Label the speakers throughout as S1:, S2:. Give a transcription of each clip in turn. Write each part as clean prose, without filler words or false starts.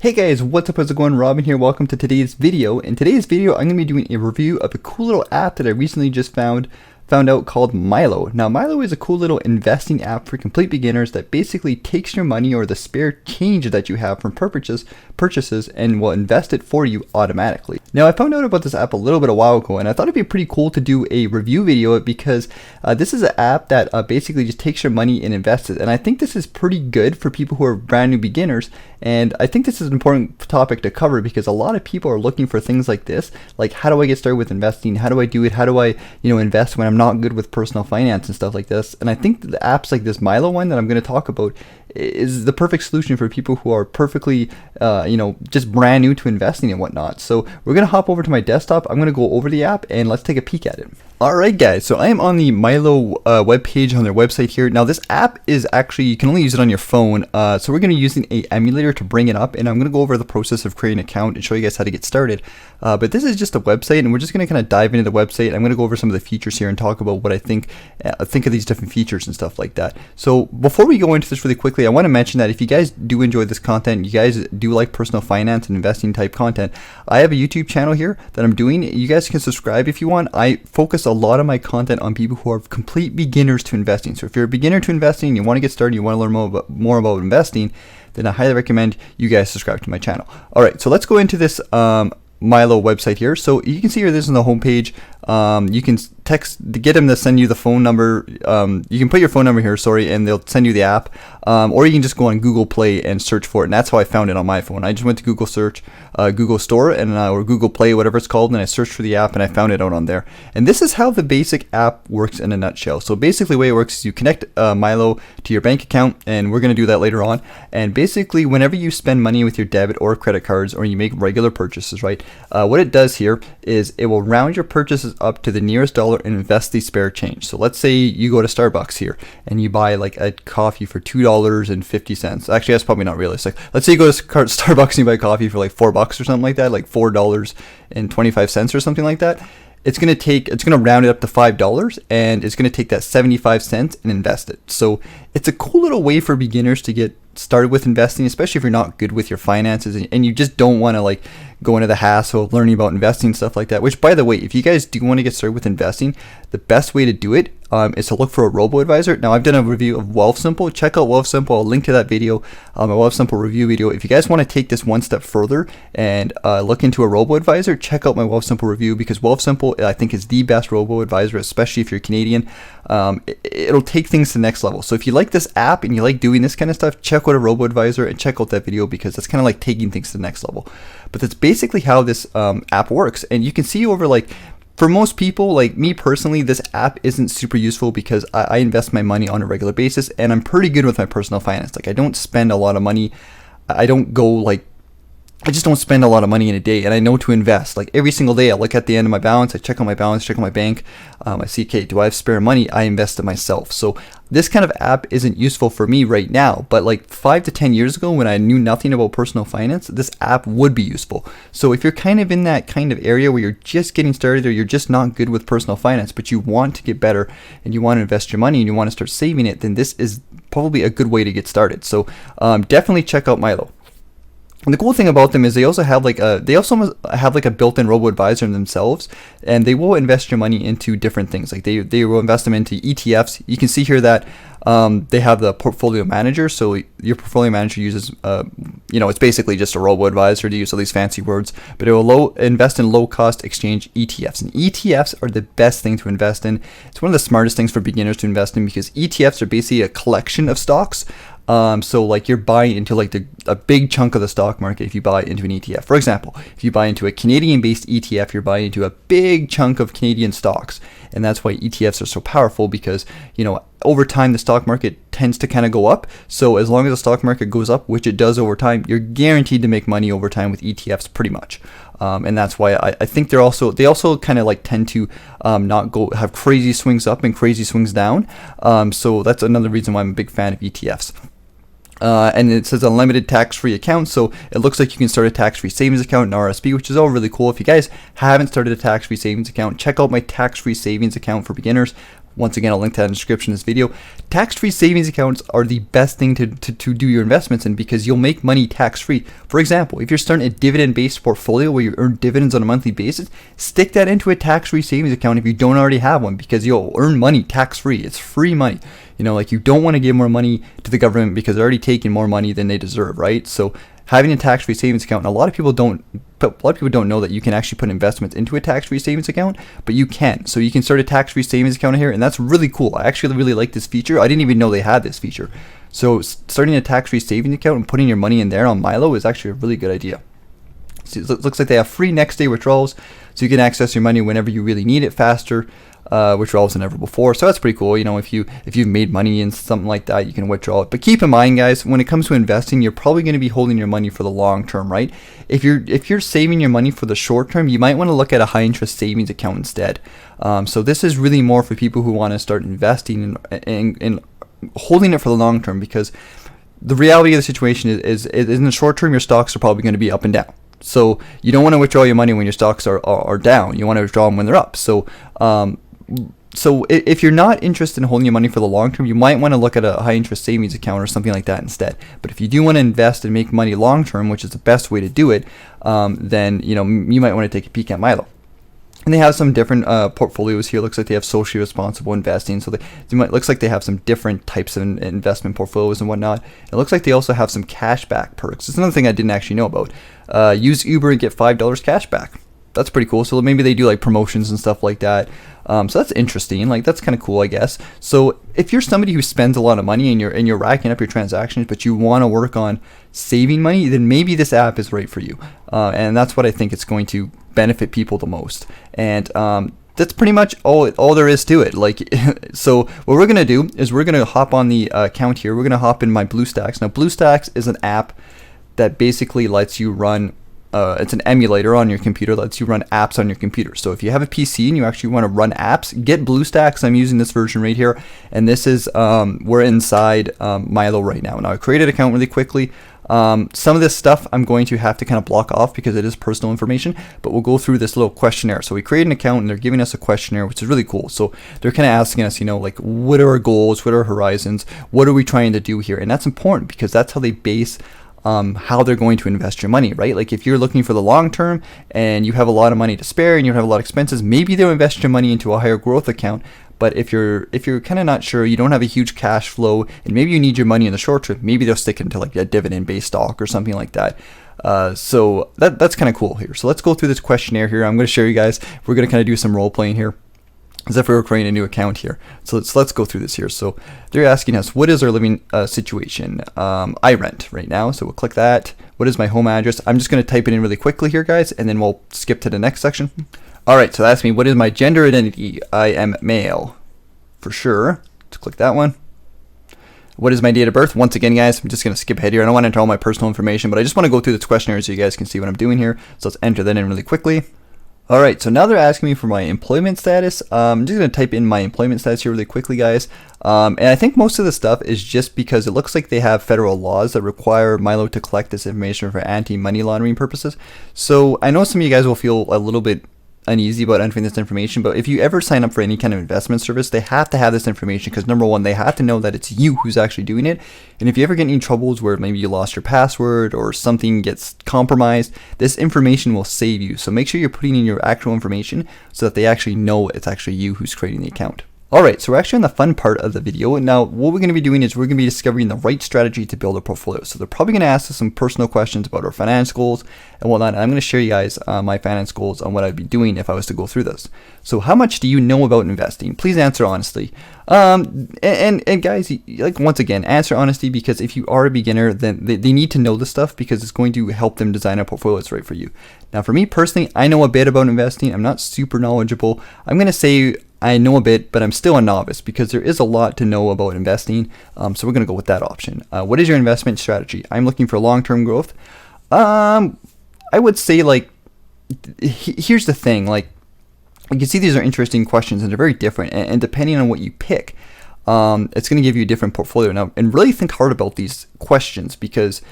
S1: Hey guys, what's up, how's it going? Robin here, welcome to today's video. In today's video, I'm going to be doing a review of a cool little app that I recently just found out called Mylo. Now Mylo is a cool little investing app for complete beginners that basically takes your money or the spare change that you have from purchases and will invest it for you automatically. Now I found out about this app a little bit a while ago and I thought it'd be pretty cool to do a review video because this is an app that basically just takes your money and invests it, and I think this is pretty good for people who are brand new beginners. And I think this is an important topic to cover because a lot of people are looking for things like this, like how do I get started with investing? How do I do it? How do I, invest when I'm not good with personal finance and stuff like this? And I think the apps like this Mylo one that I'm going to talk about is the perfect solution for people who are perfectly, just brand new to investing and whatnot. So we're going to hop over to my desktop. I'm going to go over the app and let's take a peek at it. Alright guys, so I am on the Mylo webpage on their website here. Now this app is actually, you can only use it on your phone, so we're going to be using an emulator to bring it up, and I'm going to go over the process of creating an account and show you guys how to get started. But this is just a website, and we're just going to kind of dive into the website. I'm going to go over some of the features here and talk about what I think of these different features and stuff like that. So before we go into this really quickly, I want to mention that if you guys do enjoy this content, you guys do like personal finance and investing type content, I have a YouTube channel here that I'm doing. You guys can subscribe if you want. I focus a lot of my content on people who are complete beginners to investing. So if you're a beginner to investing, you want to get started, you want to learn more about investing, then I highly recommend you guys subscribe to my channel. All right, so let's go into this Mylo website here. So you can see here, this is on the homepage. You can get them to send you the phone number. You can put your phone number here, and they'll send you the app. Or you can just go on Google Play and search for it, and that's how I found it on my phone. I just went to Google search, Google Store, and or Google Play, whatever it's called, and I searched for the app, and I found it out on there. And this is how the basic app works in a nutshell. So basically, the way it works is you connect Mylo to your bank account, and we're going to do that later on. And basically, whenever you spend money with your debit or credit cards, or you make regular purchases, right? What it does here is it will round your purchases up to the nearest dollar and invest the spare change. So let's say you go to Starbucks here and you buy like a coffee for $2.50. Actually, that's probably not realistic. Let's say you go to Starbucks and you buy coffee for like $4 or something like that, like $4.25 or something like that. It's going to round it up to $5, and it's going to take that 75 cents and invest it. So it's a cool little way for beginners to get started with investing, especially if you're not good with your finances and you just don't want to like go into the hassle of learning about investing, stuff like that. Which, by the way, if you guys do want to get started with investing, the best way to do it is to look for a robo-advisor. Now, I've done a review of Wealthsimple. Check out Wealthsimple. I'll link to that video, my Wealthsimple review video. If you guys want to take this one step further and look into a robo-advisor, check out my Wealthsimple review, because Wealthsimple, I think, is the best robo-advisor, especially if you're Canadian. It'll take things to the next level. So if you like this app and you like doing this kind of stuff, check out a robo-advisor and check out that video, because that's kind of like taking things to the next level. But that's basically how this app works. And you can see over, like, for most people, like me personally, this app isn't super useful because I invest my money on a regular basis, and I'm pretty good with my personal finance. Like, I don't spend a lot of money. I just don't spend a lot of money in a day, and I know to invest. Like, every single day I look at the end of my balance, I check on my balance, check on my bank, I see, okay, do I have spare money? I invest it myself. So this kind of app isn't useful for me right now, but like 5 to 10 years ago, when I knew nothing about personal finance, this app would be useful. So if you're kind of in that kind of area where you're just getting started, or you're just not good with personal finance, but you want to get better and you want to invest your money and you want to start saving it, then this is probably a good way to get started. So definitely check out Mylo. And the cool thing about them is they also have like a built-in robo-advisor in themselves, and they will invest your money into different things. Like they will invest them into ETFs. You can see here that they have the portfolio manager. So your portfolio manager uses, it's basically just a robo-advisor, to use all these fancy words, but it will invest in low-cost exchange ETFs. And ETFs are the best thing to invest in. It's one of the smartest things for beginners to invest in, because ETFs are basically a collection of stocks. So like you're buying into like a big chunk of the stock market if you buy into an ETF. For example, if you buy into a Canadian-based ETF, you're buying into a big chunk of Canadian stocks. And that's why ETFs are so powerful, because, over time the stock market tends to kind of go up. So as long as the stock market goes up, which it does over time, you're guaranteed to make money over time with ETFs pretty much. And that's why I think they also kind of like tend to not have crazy swings up and crazy swings down. So that's another reason why I'm a big fan of ETFs. And it says unlimited tax-free account, so it looks like you can start a tax-free savings account, an RSP, which is all really cool. If you guys haven't started a tax-free savings account, check out my tax-free savings account for beginners. Once again, I'll link to that in the description of this video. Tax-free savings accounts are the best thing to do your investments in, because you'll make money tax-free. For example, if you're starting a dividend-based portfolio where you earn dividends on a monthly basis, stick that into a tax-free savings account if you don't already have one, because you'll earn money tax-free. It's free money. You know, like, you don't want to give more money to the government because they're already taking more money than they deserve, right? So having a tax-free savings account, and a lot of people don't know that you can actually put investments into a tax-free savings account, but you can. So you can start a tax-free savings account here, and that's really cool. I actually really like this feature. I didn't even know they had this feature. So starting a tax-free savings account and putting your money in there on Mylo is actually a really good idea. So it looks like they have free next day withdrawals, so you can access your money whenever you really need it faster. Withdrawals than ever before. So that's pretty cool. You know, if you've made money in something like that, you can withdraw it. But keep in mind, guys, when it comes to investing, you're probably going to be holding your money for the long term, right? If you're saving your money for the short term, you might want to look at a high interest savings account instead. So this is really more for people who want to start investing and holding it for the long term, because the reality of the situation is in the short term, your stocks are probably going to be up and down. So you don't want to withdraw your money when your stocks are down. You want to withdraw them when they're up. So if you're not interested in holding your money for the long term, you might want to look at a high interest savings account or something like that instead. But if you do want to invest and make money long term, which is the best way to do it, then you might want to take a peek at Mylo. And they have some different portfolios here. Looks like they have socially responsible investing. So looks like they have some different types of investment portfolios and whatnot. It looks like they also have some cashback perks. It's another thing I didn't actually know about. Use Uber and get $5 cash back. That's pretty cool. So maybe they do like promotions and stuff like that. So that's interesting. Like, that's kind of cool, I guess. So if you're somebody who spends a lot of money and you're racking up your transactions, but you want to work on saving money, then maybe this app is right for you. And that's what I think it's going to benefit people the most. And that's pretty much all there is to it. Like, so what we're gonna do is we're gonna hop on the account here. We're gonna hop in my BlueStacks. Now, BlueStacks is an app that basically lets you run. It's an emulator on your computer that lets you run apps on your computer. So if you have a PC and you actually want to run apps, get BlueStacks. I'm using this version right here, and this is we're inside Mylo right now. Now, I created an account really quickly. Some of this stuff I'm going to have to kind of block off because it is personal information, but we'll go through this little questionnaire. So we create an account and they're giving us a questionnaire, which is really cool. So they're kind of asking us, like, what are our goals? What are our horizons? What are we trying to do here? And that's important because that's how they base how they're going to invest your money, right? Like, if you're looking for the long term and you have a lot of money to spare and you have a lot of expenses, maybe they'll invest your money into a higher growth account. But if you're kind of not sure, you don't have a huge cash flow, and maybe you need your money in the short term, maybe they'll stick into like a dividend-based stock or something like that. So that's kind of cool here. So let's go through this questionnaire here. I'm going to show you guys. We're going to kind of do some role playing here, as if we were creating a new account here. So let's go through this here. So they're asking us, what is our living situation? I rent right now, so we'll click that. What is my home address? I'm just going to type it in really quickly here, guys, and then we'll skip to the next section. All right, so that's me. What is my gender identity? I am male, for sure. Let's click that one. What is my date of birth? Once again, guys, I'm just going to skip ahead here. I don't want to enter all my personal information, but I just want to go through this questionnaire so you guys can see what I'm doing here. So let's enter that in really quickly. All right, so now they're asking me for my employment status. I'm just going to type in my employment status here really quickly, guys. And I think most of the stuff is just because it looks like they have federal laws that require Mylo to collect this information for anti-money laundering purposes. So I know some of you guys will feel a little bit uneasy about entering this information, but if you ever sign up for any kind of investment service, they have to have this information because, number one, they have to know that it's you who's actually doing it. And if you ever get any troubles where maybe you lost your password or something gets compromised, this information will save you. So make sure you're putting in your actual information so that they actually know it's actually you who's creating the account. Alright, so we're actually on the fun part of the video. And now what we're going to be doing is we're going to be discovering the right strategy to build a portfolio. So they're probably going to ask us some personal questions about our finance goals and whatnot. And I'm going to share you guys my finance goals on what I'd be doing if I was to go through this. So how much do you know about investing? Please answer honestly. And guys, like, once again, answer honestly, because if you are a beginner, then they need to know this stuff because it's going to help them design a portfolio that's right for you. Now, for me personally, I know a bit about investing. I'm not super knowledgeable. I'm going to say I know a bit, but I'm still a novice because there is a lot to know about investing. So we're going to go with that option. What is your investment strategy? I'm looking for long-term growth. I would say, like, here's the thing. Like, you can see these are interesting questions and they're very different. And depending on what you pick, it's going to give you a different portfolio. Now, and really think hard about these questions because,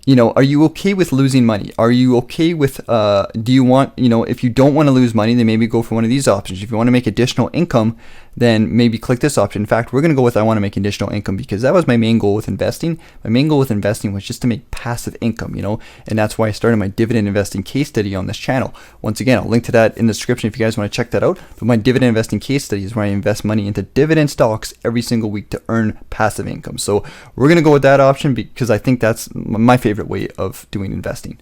S1: are you okay with losing money? Are you okay with, do you want, if you don't want to lose money, then maybe go for one of these options. If you want to make additional income, then maybe click this option. In fact, we're going to go with I want to make additional income, because that was my main goal with investing. My main goal with investing was just to make passive income, you know, and that's why I started my dividend investing case study on this channel. Once again, I'll link to that in the description if you guys want to check that out. But my dividend investing case study is where I invest money into dividend stocks every single week to earn passive income. So we're going to go with that option because I think that's my favorite way of doing investing.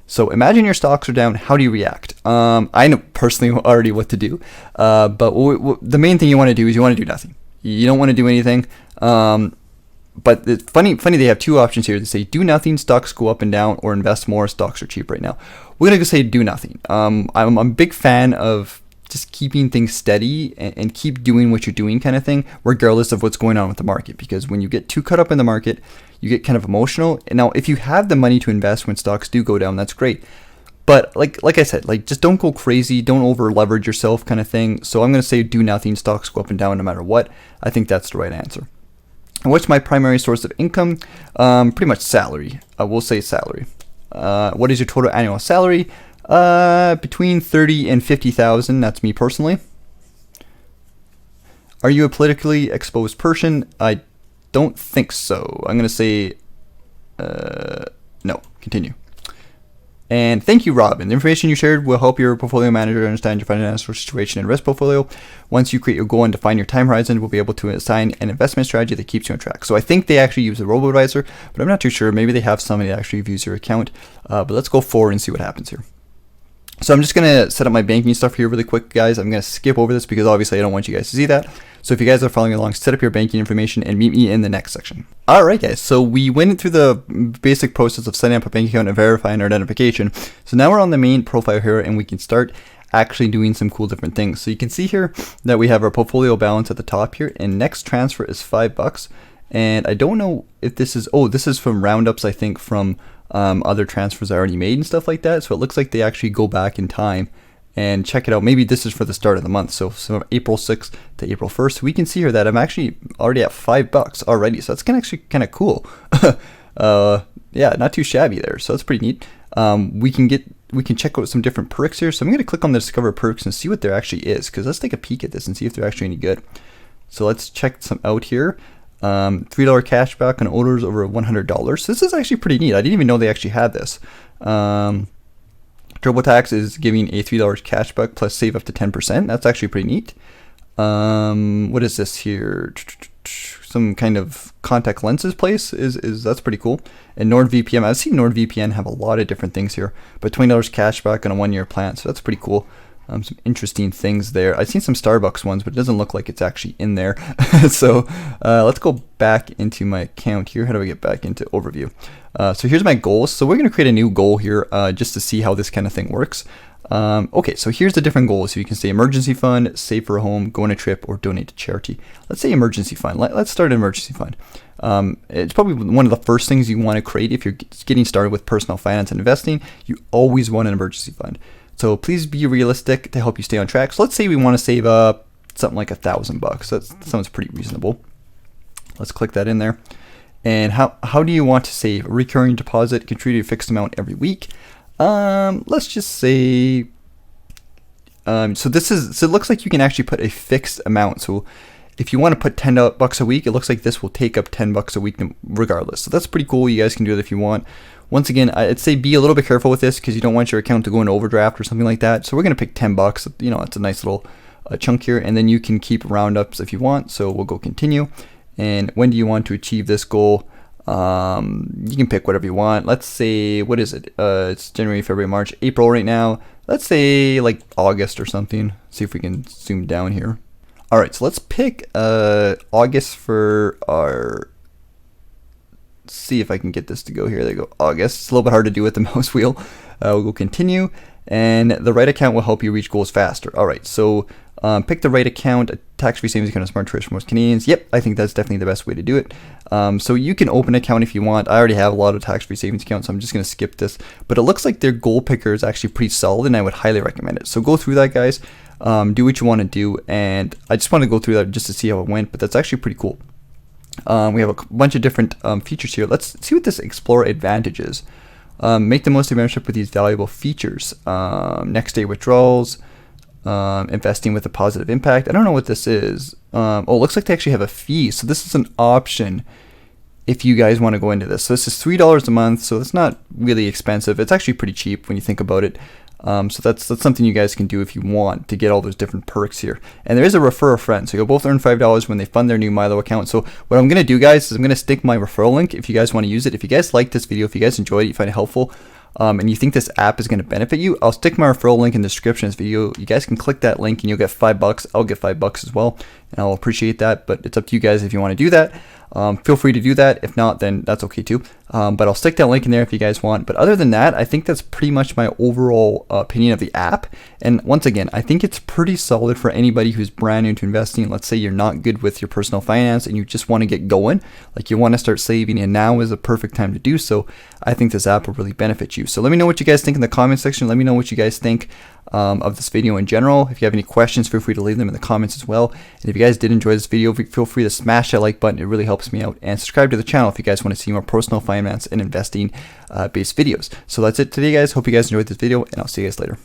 S1: So imagine your stocks are down. How do you react? I know personally already what to do, but the main thing you want to do is you want to do nothing. You don't want to do anything. But it's funny they have two options here. They say do nothing, stocks go up and down, or invest more, stocks are cheap right now. We're going to say do nothing. I'm a big fan of just keeping things steady and keep doing what you're doing kind of thing, regardless of what's going on with the market. Because when you get too caught up in the market, you get kind of emotional. And now, if you have the money to invest when stocks do go down, that's great. But like I said, like just don't go crazy, don't over leverage yourself kind of thing. So I'm going to say do nothing, stocks go up and down no matter what. I think that's the right answer. And what's my primary source of income? Pretty much salary. We'll say salary. What is your total annual salary? Between 30 and 50,000. That's me personally. Are you a politically exposed person? I don't think so. I'm going to say no. Continue. And thank you, Robin. The information you shared will help your portfolio manager understand your financial situation and risk portfolio. Once you create your goal and define your time horizon, we'll be able to assign an investment strategy that keeps you on track. So I think they actually use a robo-advisor, but I'm not too sure. Maybe they have somebody that actually views your account. But let's go forward and see what happens here. So I'm just going to set up my banking stuff here really quick, guys. I'm going to skip over this because obviously I don't want you guys to see that. So if you guys are following along, set up your banking information and meet me in the next section. All right, guys. So we went through the basic process of setting up a bank account and verifying our identification. So now we're on the main profile here and we can start actually doing some cool different things. So you can see here that we have our portfolio balance at the top here, and next transfer is $5. And I don't know if this is, this is from roundups, I think, from other transfers I already made and stuff like that. So it looks like they actually go back in time and check it out. Maybe this is for the start of the month. So April 6th to April 1st, we can see here that I'm actually already at $5 already. So that's actually kind of cool. Yeah, not too shabby there. So that's pretty neat. We can check out some different perks here. So I'm going to click on the Discover Perks and see what there actually is, because let's take a peek at this and see if they're actually any good. So let's check some out here. $3 cashback on orders over $100. So this is actually pretty neat. I didn't even know they actually had this. TurboTax is giving a $3 cashback plus save up to 10%. That's actually pretty neat. What is this here? Some kind of contact lenses place is that's pretty cool. And NordVPN, I've seen NordVPN have a lot of different things here, but $20 cashback on a 1-year plan. So that's pretty cool. Some interesting things there. I've seen some Starbucks ones, but it doesn't look like it's actually in there. So let's go back into my account here. How do I get back into overview? So here's my goals. So we're going to create a new goal here just to see how this kind of thing works. Okay, so here's the different goals. So you can say emergency fund, save for a home, go on a trip, or donate to charity. Let's say emergency fund. Let's start an emergency fund. It's probably one of the first things you want to create if you're getting started with personal finance and investing. You always want an emergency fund. So please be realistic to help you stay on track. So let's say we want to save up something like $1,000. That sounds pretty reasonable. Let's click that in there. And how do you want to save? A recurring deposit, contribute a fixed amount every week. Let's just say, so it looks like you can actually put a fixed amount. So if you want to put $10 a week, it looks like this will take up $10 a week regardless. So that's pretty cool. You guys can do it if you want. Once again, I'd say be a little bit careful with this because you don't want your account to go into overdraft or something like that. So we're going to pick $10. You know, it's a nice little chunk here, and then you can keep roundups if you want. So we'll go continue. And when do you want to achieve this goal? You can pick whatever you want. Let's say, what is it? It's January, February, March, April right now. Let's say like August or something. See if we can zoom down here. All right, so let's pick August for our. See if I can get this to go here. There you go, August. It's a little bit hard to do with the mouse wheel. We'll go continue, and the right account will help you reach goals faster. All right, so pick the right account. A tax-free savings account is smart choice for most Canadians. Yep, I think that's definitely the best way to do it. So you can open an account if you want. I already have a lot of tax-free savings accounts, so I'm just going to skip this. But it looks like their goal picker is actually pretty solid, and I would highly recommend it. So go through that, guys. Do what you want to do, and I just want to go through that just to see how it went. But that's actually pretty cool. We have a bunch of different features here. Let's see what this Explore Advantage is. Make the most of your membership with these valuable features. Next day withdrawals, investing with a positive impact. I don't know what this is. Oh, it looks like they actually have a fee. So this is an option if you guys want to go into this. So this is $3 a month. So it's not really expensive. It's actually pretty cheap when you think about it. So that's something you guys can do if you want to get all those different perks here. And there is a refer a friend. So you'll both earn $5 when they fund their new Mylo account. So what I'm going to do, guys, is I'm going to stick my referral link if you guys want to use it. If you guys like this video, if you guys enjoyed it, you find it helpful, and you think this app is going to benefit you, I'll stick my referral link in the description of this video. You guys can click that link and you'll get $5. I'll get $5 as well, and I'll appreciate that. But it's up to you guys if you want to do that. Feel free to do that. If not, then that's okay too. But I'll stick that link in there if you guys want. But other than that, I think that's pretty much my overall opinion of the app. And once again, I think it's pretty solid for anybody who's brand new to investing. Let's say you're not good with your personal finance and you just want to get going, like you want to start saving, and now is a perfect time to do so. I think this app will really benefit you. So let me know what you guys think in the comment section. Let me know what you guys think of this video in general. If you have any questions, feel free to leave them in the comments as well. And if you guys did enjoy this video, feel free to smash that like button. It really helps me out. And subscribe to the channel if you guys want to see more personal finance and investing based videos. So that's it today, guys. Hope you guys enjoyed this video, and I'll see you guys later.